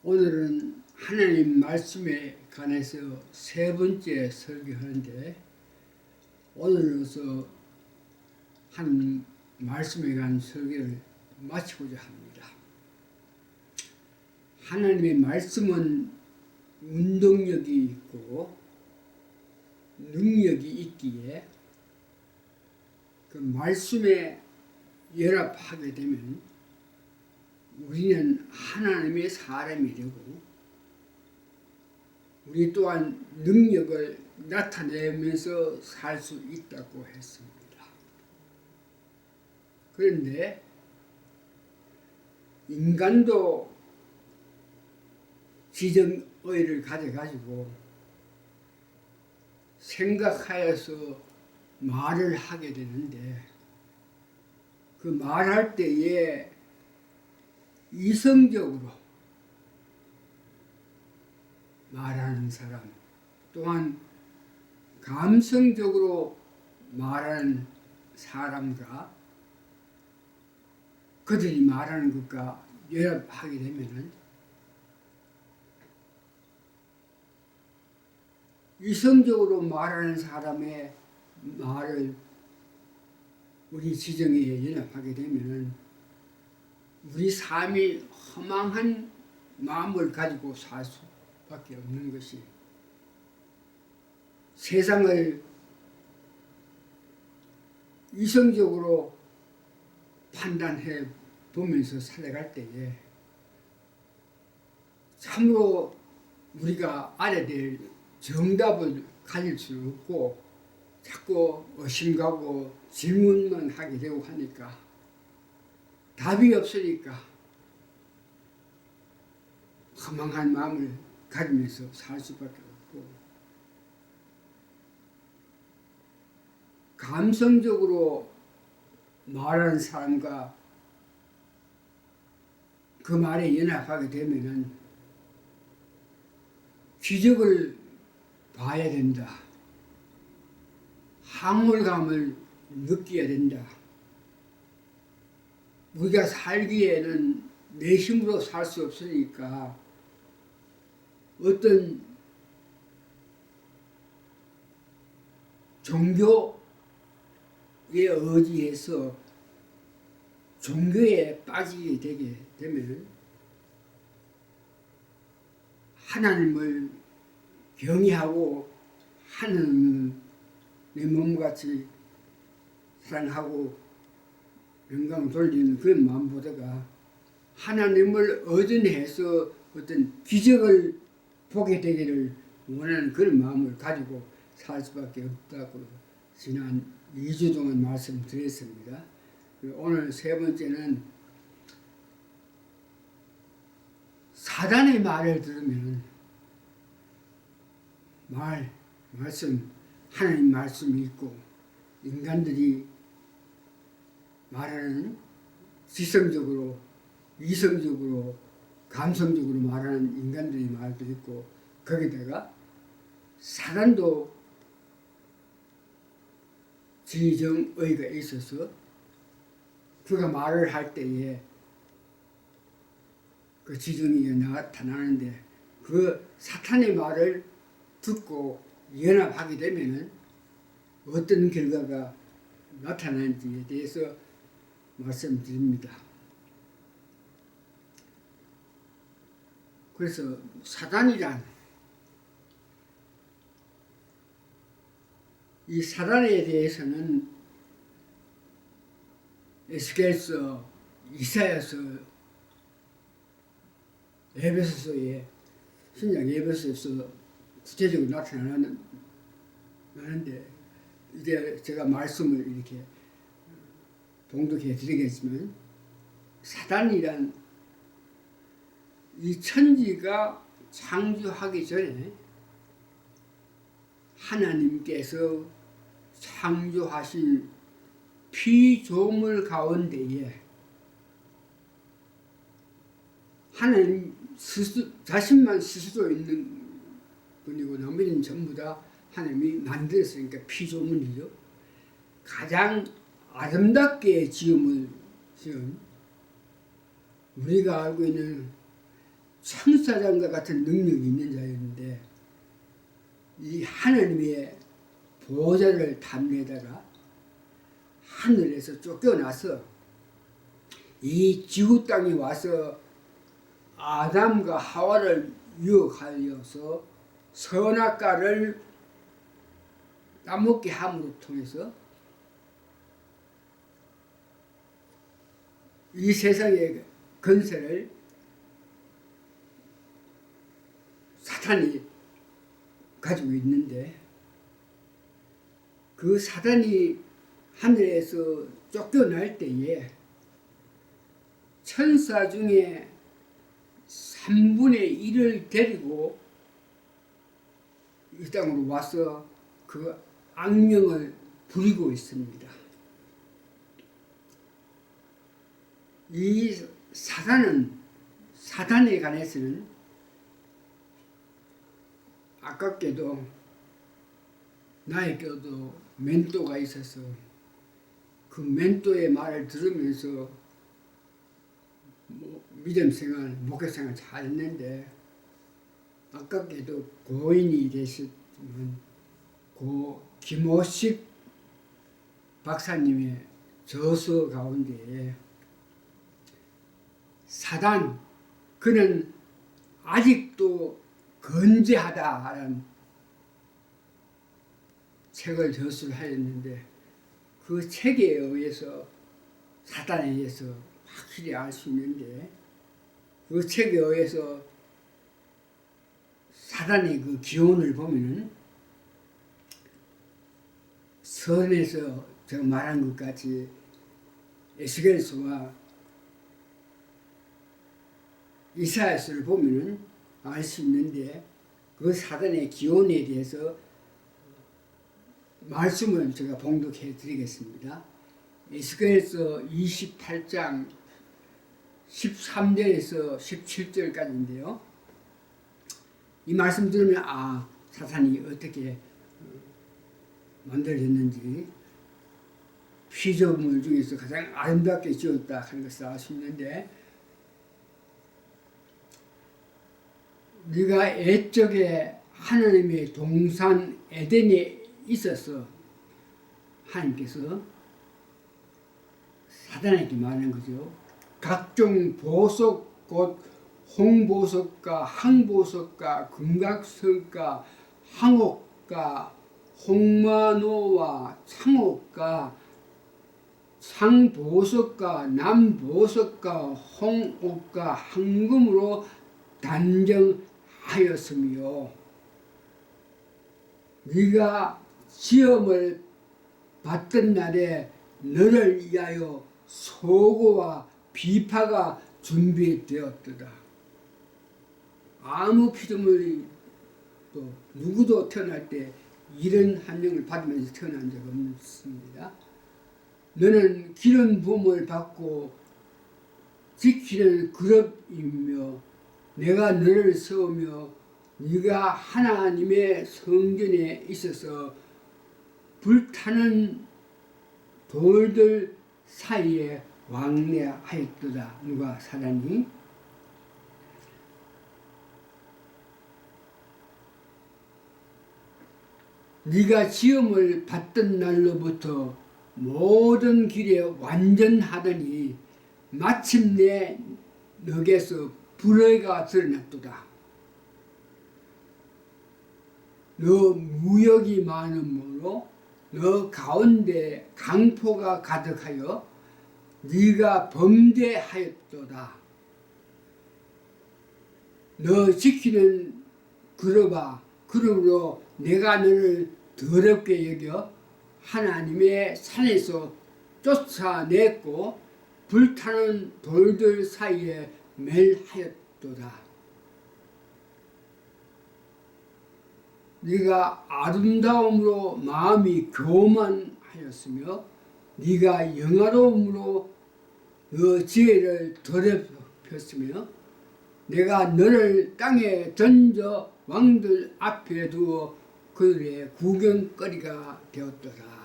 오늘은 하나님 말씀에 관해서 세 번째 설교하는데, 오늘로서 한 말씀에 관한 설교를 마치고자 합니다. 하나님의 말씀은 운동력이 있고 능력이 있기에 그 말씀에 연합하게 되면 우리는 하나님의 사람이 되고 우리 또한 능력을 나타내면서 살 수 있다고 했습니다. 그런데 인간도 지정의를 가져가지고 생각하여서 말을 하게 되는데, 그 말할 때에 이성적으로 말하는 사람, 또한 감성적으로 말하는 사람과 그들이 말하는 것과 연합하게 되면은 이성적으로 말하는 사람의 말을 우리 지정에 연합하게 되면은 우리 삶이 허망한 마음을 가지고 살 수밖에 없는 것이, 세상을 이성적으로 판단해 보면서 살아갈 때에 참으로 우리가 알아야 될 정답을 가질 수는 없고 자꾸 의심가고 질문만 하게 되고 하니까 답이 없으니까 허망한 마음을 가지면서 살 수밖에 없고, 감성적으로 말하는 사람과 그 말에 연합하게 되면은 기적을 봐야 된다, 황홀감을 느껴야 된다. 우리가 살기에는 내 힘으로 살 수 없으니까 어떤 종교에 의지해서 종교에 빠지게 되게 되면 하나님을 경외하고 하나님을 내 몸같이 사랑하고 영광을 돌리는 그런 마음보다가 하나님을 의존해서 어떤 기적을 보게 되기를 원하는 그런 마음을 가지고 살 수밖에 없다고 지난 2주 동안 말씀드렸습니다. 오늘 세 번째는 사단의 말을 들으면 말씀, 하나님 말씀이 있고 인간들이 말하는 지성적으로, 이성적으로, 감성적으로 말하는 인간들의 말도 있고, 거기다가 사단도 지정의가 있어서 그가 말을 할 때에 그 지정의가 나타나는데, 그 사탄의 말을 듣고 연합하게 되면은 어떤 결과가 나타나는지에 대해서 말씀드립니다. 그래서 사단이란, 이 사단에 대해서는 에스겔서, 이사야서, 에베소서에, 신약 에베소서에서 구체적으로 나타나는데, 이제 제가 말씀을 이렇게 봉독해 드리겠지만, 사단이란 이 천지가 창조하기 전에 하나님께서 창조하신 피조물 가운데에 하나님 자신만 스스로 있는 분이고 나머지는 전부 다 하나님이 만들었으니까 피조물이죠. 가장 아름답게 지은 우리가 알고 있는 천사장과 같은 능력이 있는 자였는데 이 하나님의 보좌를 탐내다가 하늘에서 쫓겨나서 이 지구 땅에 와서 아담과 하와를 유혹하여서 선악과를 따먹게 함으로 통해서 이 세상의 건세를 사탄이 가지고 있는데 그 사단이 하늘에서 쫓겨날 때에 천사 중에 3분의 1을 데리고 이 땅으로 와서 그 악령을 부리고 있습니다. 이 사단에 관해서는 아깝게도 나에게도 멘토가 있어서 그 멘토의 말을 들으면서 믿음 생활, 목회 생활 잘 했는데 아깝게도 고인이 되셨지만 고 김호식 박사님의 저서 가운데 사단 그는 아직도 건재하다라는 책을 저술을 하였는데 그 책에 의해서 사단에 의해서 확실히 알 수 있는데 그 책에 의해서 사단의 그 기원을 보면은 선에서 제가 말한 것 같이 에스겔서와 이사야서를 보면은 알 수 있는데 그 사단의 기원에 대해서 말씀을 제가 봉독해 드리겠습니다. 에스겔서 28장 13절에서 17절까지인데요. 이 말씀 들으면 사탄이 어떻게 만들어졌는지 피조물 중에서 가장 아름답게 지었다 하는 것을 알 수 있는데 네가 옛적에 하나님의 동산 에덴에 있어서 하나님께서 사단에게 말하는 거죠. 각종 보석 곧 홍보석과 항보석과 금각석과 항옥과 홍마노와 창옥과 상보석과 남보석과 홍옥과 황금으로 단정하였으며 네가 시험을 받던 날에 너를 위하여 소고와 비파가 준비되었도다. 아무 피조물이 또 누구도 태어날 때 이런 한명을 받으면서 태어난 적 없습니다. 너는 기름 부음을 받고 지키는 그릇이며 내가 너를 세우며 네가 하나님의 성전에 있어서 불타는 돌들 사이에 왕래하였도다. 누가 사단이 네가 시험을 받던 날로부터 모든 길에 완전하더니 마침내 너게서 불의가 드러났도다. 너 무역이 많음으로 너 가운데 강포가 가득하여 네가 범죄하였도다. 너 지키는 그러므로 내가 너를 더럽게 여겨 하나님의 산에서 쫓아냈고 불타는 돌들 사이에 멸하였도다. 네가 아름다움으로 마음이 교만하였으며 네가 영화로움으로 너 지혜를 더럽혔으며 내가 너를 땅에 던져 왕들 앞에 두어 그들의 구경거리가 되었도다.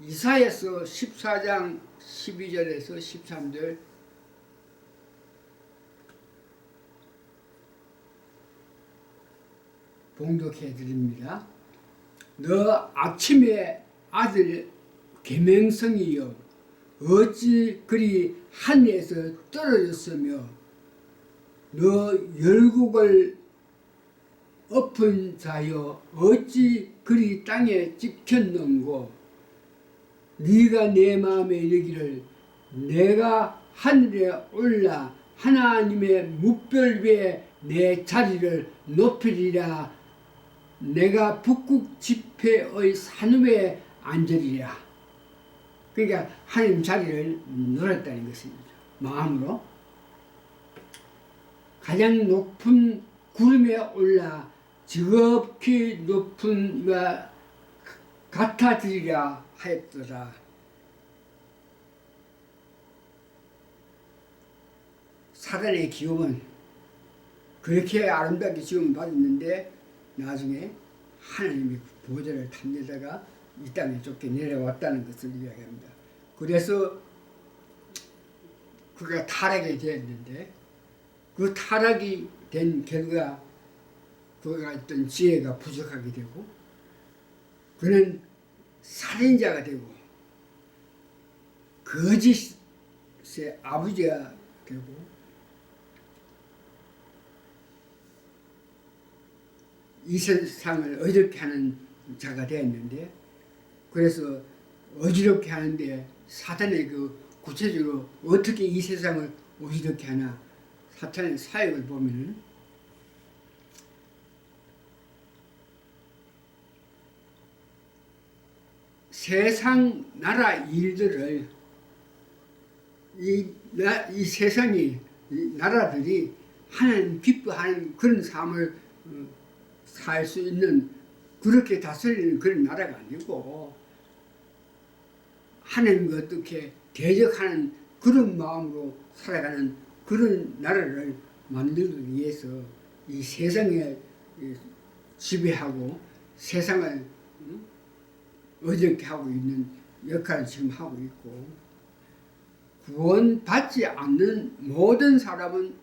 이사야서 14장 12절에서 13절 봉독해 드립니다. 너 아침에 아들 계명성이여 어찌 그리 하늘에서 떨어졌으며 너 열국을 엎은 자여 어찌 그리 땅에 찍혔는고 네가 내 마음에 이르기를 내가 하늘에 올라 하나님의 뭇별 위에 내 자리를 높이리라 내가 북극 지폐의 산 위에 앉으리라. 그러니까 하나님 자리를 노렸다는 것입니다. 마음으로 가장 높은 구름에 올라 지극히 높은 바 같아지리라 하였더라. 사단의 기업은 그렇게 아름답게 지음을 받았는데 나중에 하나님이 보좌를 탐내다가 이 땅에 쫓겨 내려왔다는 것을 이야기합니다. 그래서 그가 타락이 되었는데 그 타락이 된 결과 그가 있던 지혜가 부족하게 되고 그는 살인자가 되고 거짓의 아버지가 되고 이 세상을 어지럽게 하는 자가 되었는데 그래서 어지럽게 하는데 사탄의 그 구체적으로 어떻게 이 세상을 어지럽게 하나 사탄의 사역을 보면은 세상 나라 일들을 이 세상이 이 나라들이 하나님 기뻐하는 그런 삶을 살 수 있는 그렇게 다스리는 그런 나라가 아니고 하나님과 어떻게 대적하는 그런 마음으로 살아가는 그런 나라를 만들기 위해서 이 세상에 지배하고 세상을 어렵게 하고 있는 역할을 지금 하고 있고 구원받지 않는 모든 사람은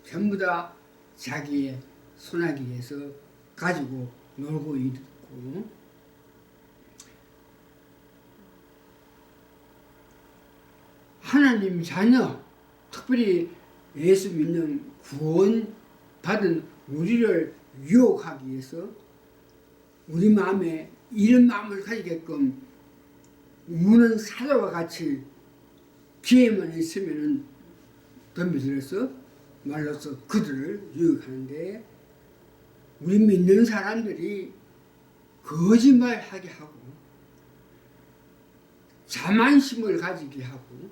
전부 다 자기의 손아귀에서 가지고 놀고 있고 하나님 자녀 특별히 예수 믿는 구원받은 우리를 유혹하기 위해서 우리 마음에 이런 마음을 가지게끔 우는 사자와 같이 기회만 있으면은 덤벼들어서 말로서 그들을 유혹하는데 우리 믿는 사람들이 거짓말하게 하고 자만심을 가지게 하고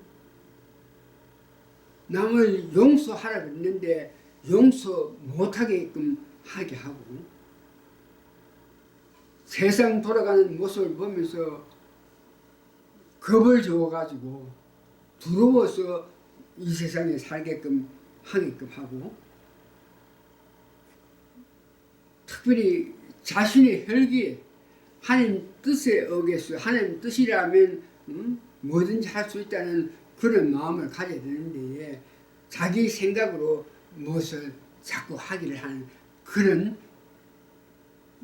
남을 용서하라고 했는데 용서 못하게끔 하게 하고 세상 돌아가는 모습을 보면서 겁을 줘가지고 두려워서 이 세상에 살게끔 하게끔 하고 특별히 자신의 혈기에 하나님 뜻에 어겨서 하나님 뜻이라면 뭐든지 할 수 있다는 그런 마음을 가져야 되는데 자기 생각으로 무엇을 자꾸 하기를 하는 그런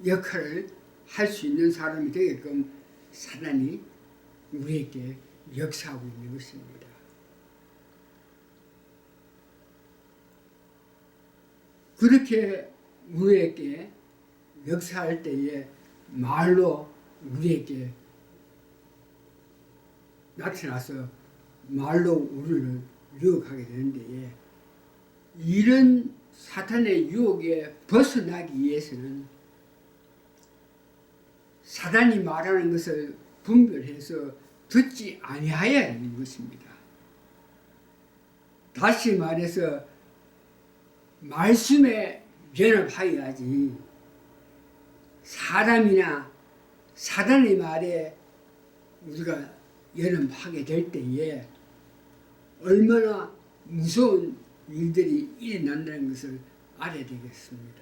역할을 할 수 있는 사람이 되게끔 사단이 우리에게 역사하고 있는 것입니다. 그렇게 우리에게 역사할 때에 말로 우리에게 나타나서 말로 우리를 유혹하게 되는데 이런 사탄의 유혹에 벗어나기 위해서는 사단이 말하는 것을 분별해서 듣지 아니하여야 하는 것입니다. 다시 말해서 말씀에 연합하여야지 사람이나 사단의 말에 우리가 연합하게 될 때에 얼마나 무서운 일들이 일어난다는 것을 알아야 되겠습니다.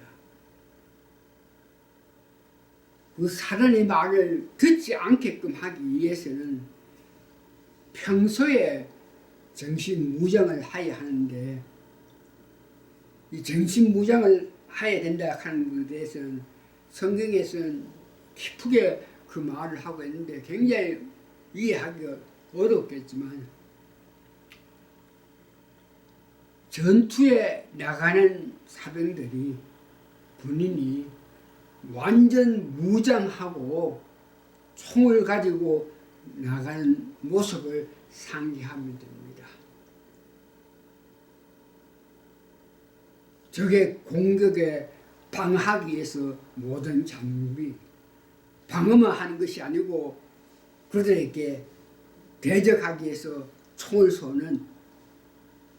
그 사단의 말을 듣지 않게끔 하기 위해서는 평소에 정신무장을 해야 하는데 이 정신무장을 해야 된다 하는 것에 대해서는 성경에서는 깊게 그 말을 하고 있는데 굉장히 이해하기가 어렵겠지만 전투에 나가는 사병들이 본인이 완전 무장하고 총을 가지고 나가는 모습을 상기하면 됩니다. 적의 공격에 방어하기 위해서 모든 장비, 방어만 하는 것이 아니고 그들에게 대적하기 위해서 총을 쏘는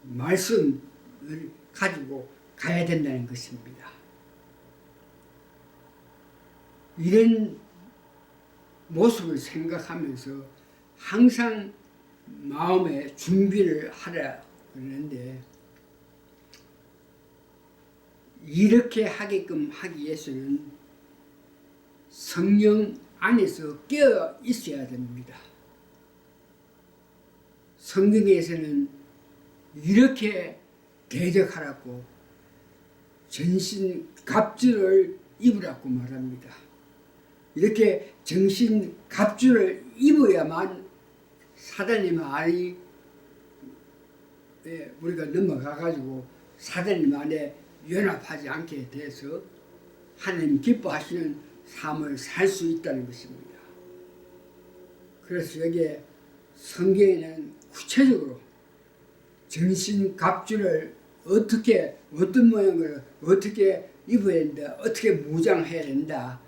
말씀을 가지고 가야 된다는 것입니다. 이런 모습을 생각하면서 항상 마음에 준비를 하라 그러는데 이렇게 하게끔 하기 위해서는 성령 안에서 깨어 있어야 됩니다. 성경에서는 이렇게 대적하라고 전신 갑주를 입으라고 말합니다. 이렇게 정신 갑주를 입어야만 사단의 말이 우리가 넘어가가지고 사단의 말에 연합하지 않게 돼서 하나님 기뻐하시는 삶을 살 수 있다는 것입니다. 그래서 여기에 성경에는 구체적으로 전신 갑주를 어떻게 어떤 모양을 어떻게 입어야 된다, 어떻게 무장해야 된다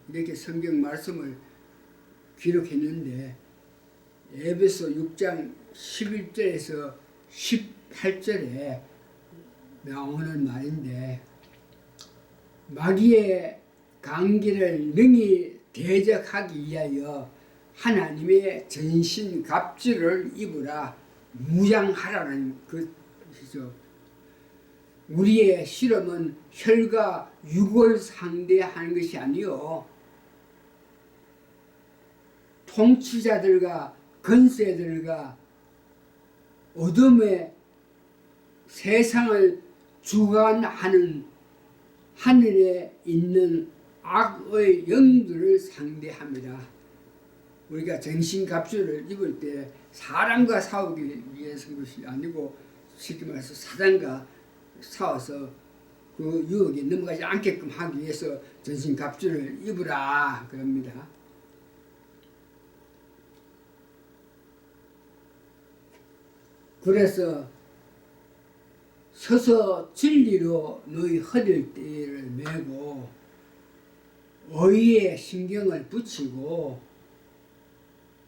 이렇게 성경 말씀을 기록했는데 에베소 6장 11절에서 18절에 나오는 말인데 마귀의 관계를 능히 대적하기 위하여 하나님의 전신 갑주를 입으라 무장하라는 것이죠. 우리의 실험은 혈과 육을 상대하는 것이 아니요 통치자들과 권세들과 어둠의 세상을 주관하는 하늘에 있는 악의 영들을 상대합니다. 우리가 전신갑주를 입을 때 사람과 싸우기 위해서 것이 아니고 쉽게 말해서 사단과 싸워서 그 유혹에 넘어가지 않게끔 하기 위해서 전신갑주를 입으라 그럽니다. 그래서 서서 진리로 너희 허리띠를 메고 의의 신경을 붙이고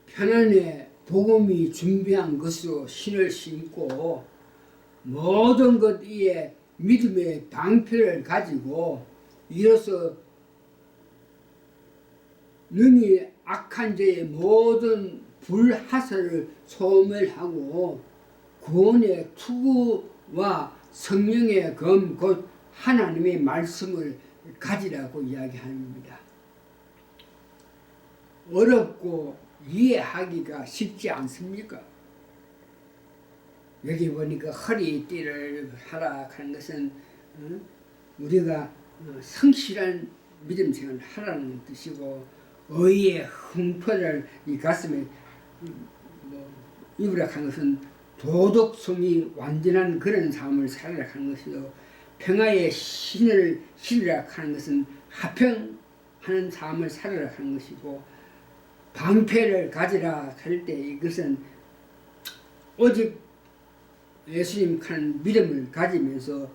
편안에 복음이 준비한 것으로 신을 신고 모든 것 위에 믿음의 방패를 가지고 이로써 능히 악한 자의 모든 불하사를 소멸하고 구원의 투구와 성령의 검 곧 하나님의 말씀을 가지라고 이야기합니다. 어렵고 이해하기가 쉽지 않습니까? 여기 보니까 허리띠를 하라 하는 것은 우리가 성실한 믿음 생활을 하라는 뜻이고 의의 흥포를 이 가슴에 입으라 하는 것은 도덕성이 완전한 그런 삶을 살아라 하는 것이요 평화의 신을 신으라 하는 것은 화평하는 삶을 살아라 하는 것이고 방패를 가지라 할 때 이것은 오직 예수님 하는 믿음을 가지면서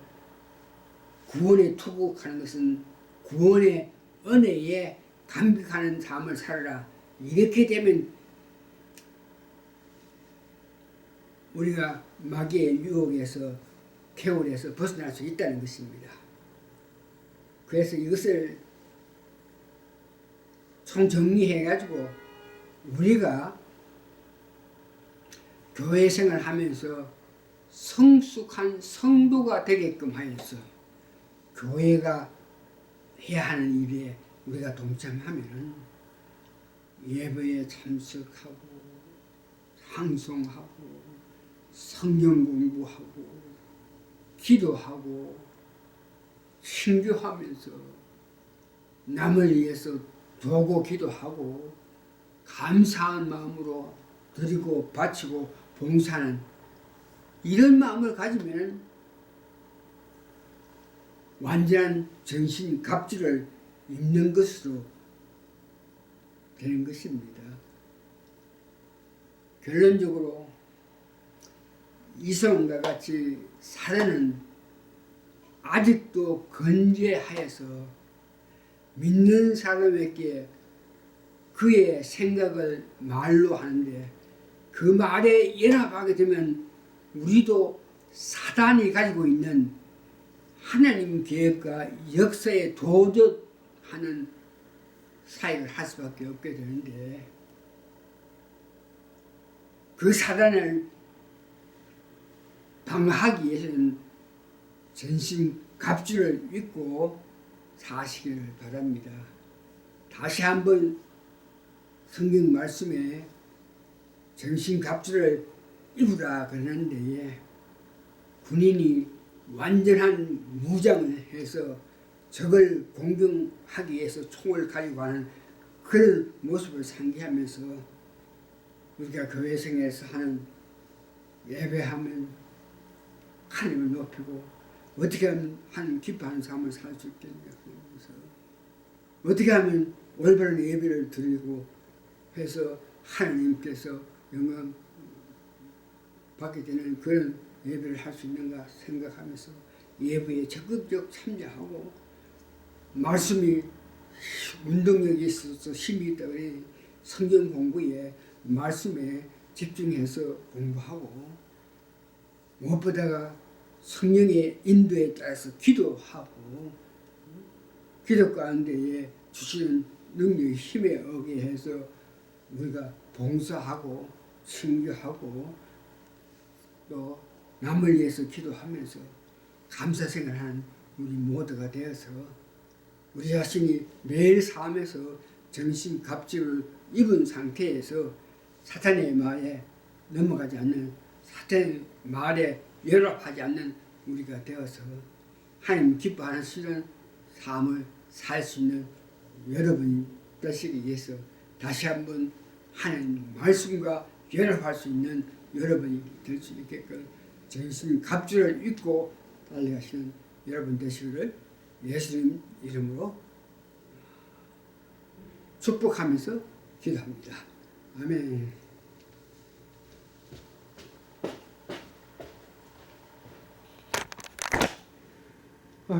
구원에 투구하는 것은 구원의 은혜에 감격하는 삶을 살아라. 이렇게 되면 우리가 마귀의 유혹에서 개울에서 벗어날 수 있다는 것입니다. 그래서 이것을 총정리해가지고 우리가 교회 생활하면서 성숙한 성도가 되게끔 하여서 교회가 해야 하는 일에 우리가 동참하면 예배에 참석하고 상송하고 성경 공부하고 기도하고 신교하면서 남을 위해서 도고 기도하고 감사한 마음으로 드리고 바치고 봉사하는 이런 마음을 가지면 완전한 정신 갑주를 입는 것으로 되는 것입니다. 결론적으로 이성과 같이 사단은 아직도 건재하여서 믿는 사람에게 그의 생각을 말로 하는데 그 말에 연합하게 되면 우리도 사단이 가지고 있는 하나님 계획과 역사에 도전하는 사역을 할 수밖에 없게 되는데 그 사단을 방어하기 위해서는 전신 갑주를 입고 사시기를 바랍니다. 다시 한번 성경 말씀에 전신 갑주를 입으라 그러는데 군인이 완전한 무장을 해서 적을 공격하기 위해서 총을 가지고 가는 그런 모습을 상기하면서 우리가 교회생에서 하는 예배하면 하나님을 높이고 어떻게 하면 하나님 기뻐하는 삶을 살 수 있겠냐 그러면서 어떻게 하면 올바른 예배를 드리고 해서 하나님께서 영광 받게 되는 그런 예배를 할 수 있는가 생각하면서 예배에 적극적 참여하고 말씀이 운동력이 있어서 힘이 있다고 성경 공부에 말씀에 집중해서 공부하고 무엇보다가 성령의 인도에 따라서 기도하고 기도 가운데에 주시는 능력의 힘에 의해서 우리가 봉사하고 친교하고 또 남을 위해서 기도하면서 감사 생활하는 우리 모두가 되어서 우리 자신이 매일 삶에서 정신 갑주를 입은 상태에서 사탄의 말에 넘어가지 않는 사탄의 말에 연합하지 않는 우리가 되어서 하나님 기뻐하시는 삶을 살 수 있는 여러분이 되시기 위해서 다시 한번 하나님 말씀과 연합할 수 있는 여러분이 될 수 있게끔 정신 갑주를 입고 달려가시는 여러분 되시기를 예수님 이름으로 축복하면서 기도합니다. 아멘.